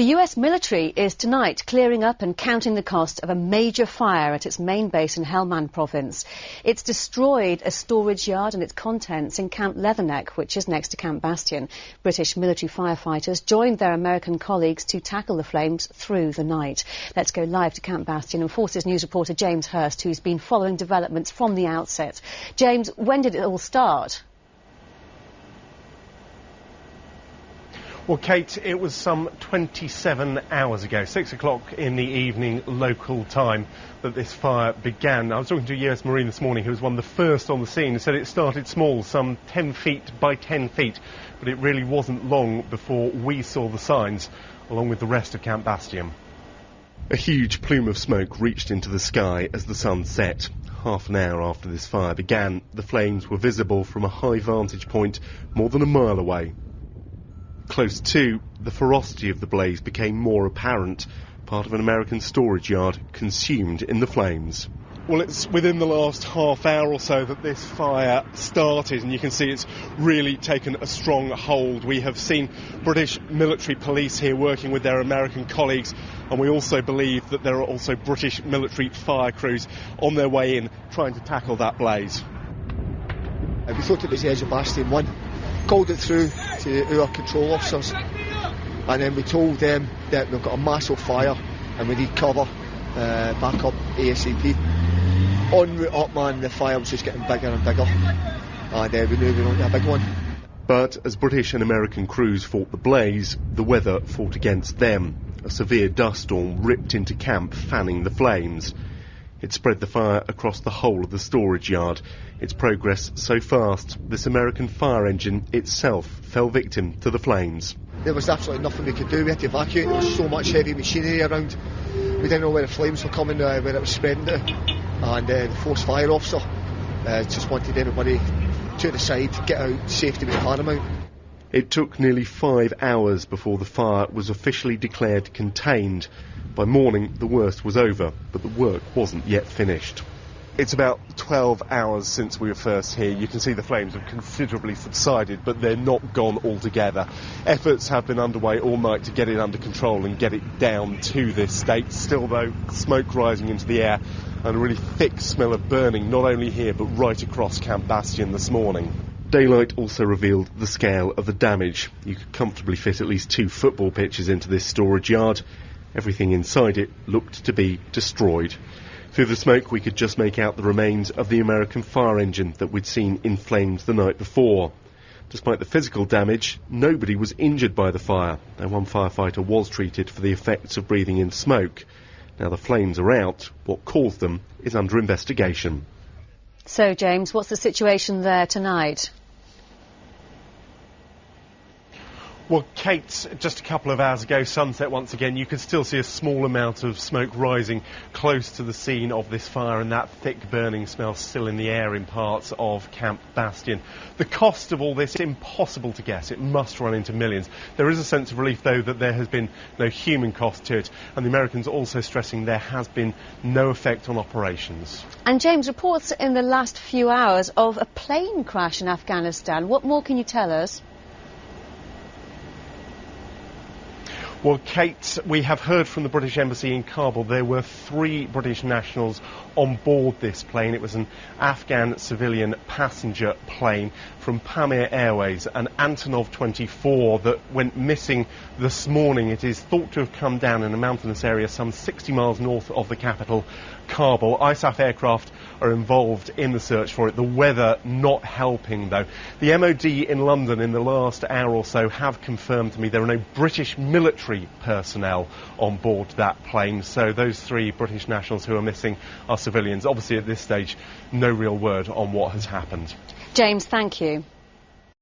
The US military is tonight clearing up and counting the cost of a major fire at its main base in Helmand province. It's destroyed a storage yard and its contents in Camp Leatherneck, which is next to Camp Bastion. British military firefighters joined their American colleagues to tackle the flames through the night. Let's go live to Camp Bastion and Forces News reporter James Hurst, who's been following developments from the outset. James, when did it all start? Well, Kate, it was some 27 hours ago, 6 o'clock in the evening local time, that this fire began. I was talking to a US Marine this morning who was one of the first on the scene and said it started small, some 10 feet by 10 feet, but it really wasn't long before we saw the signs, along with the rest of Camp Bastion. A huge plume of smoke reached into the sky as the sun set. Half an hour after this fire began, the flames were visible from a high vantage point more than a mile away. Close to, the ferocity of the blaze became more apparent. Part of an American storage yard consumed in the flames. Well, it's within the last half hour or so that this fire started, and you can see it's really taken a strong hold. We have seen British military police here working with their American colleagues, and we also believe that there are also British military fire crews on their way in trying to tackle that blaze. We thought it was the edge of Bastion 1. Called it through to our control officers, and then we told them that we've got a massive fire and we need cover, back up ASAP. En route up, man, the fire was just getting bigger and bigger, and we knew we were onto a big one. But as British and American crews fought the blaze, the weather fought against them. A severe dust storm ripped into camp, fanning the flames. It spread the fire across the whole of the storage yard. Its progress so fast, this American fire engine itself fell victim to the flames. There was absolutely nothing we could do. We had to evacuate. There was so much heavy machinery around. We didn't know where the flames were coming, where it was spreading to. And the force fire officer just wanted everybody to the side, to get out. Safety was paramount. It took nearly 5 hours before the fire was officially declared contained. By morning, the worst was over, but the work wasn't yet finished. It's about 12 hours since we were first here. You can see the flames have considerably subsided, but they're not gone altogether. Efforts have been underway all night to get it under control and get it down to this state. Still, though, smoke rising into the air and a really thick smell of burning, not only here, but right across Camp Bastion this morning. Daylight also revealed the scale of the damage. You could comfortably fit at least 2 football pitches into this storage yard. Everything inside it looked to be destroyed. Through the smoke we could just make out the remains of the American fire engine that we'd seen in flames the night before. Despite the physical damage, nobody was injured by the fire, though one firefighter was treated for the effects of breathing in smoke. Now the flames are out. What caused them is under investigation. So, James, what's the situation there tonight? Well, Kate, just a couple of hours ago, sunset once again, you could still see a small amount of smoke rising close to the scene of this fire, and that thick burning smell still in the air in parts of Camp Bastion. The cost of all this is impossible to guess. It must run into millions. There is a sense of relief, though, that there has been no human cost to it, and the Americans also stressing there has been no effect on operations. And, James, reports in the last few hours of a plane crash in Afghanistan. What more can you tell us? Well, Kate, we have heard from the British Embassy in Kabul there were 3 British nationals on board this plane. It was an Afghan civilian passenger plane from Pamir Airways, an Antonov 24 that went missing this morning. It is thought to have come down in a mountainous area some 60 miles north of the capital, Kabul. ISAF aircraft are involved in the search for it. The weather not helping, though. The MOD in London in the last hour or so have confirmed to me there are no British military personnel on board that plane, so those 3 British nationals who are missing are civilians. Obviously, at this stage, no real word on what has happened. James, thank you.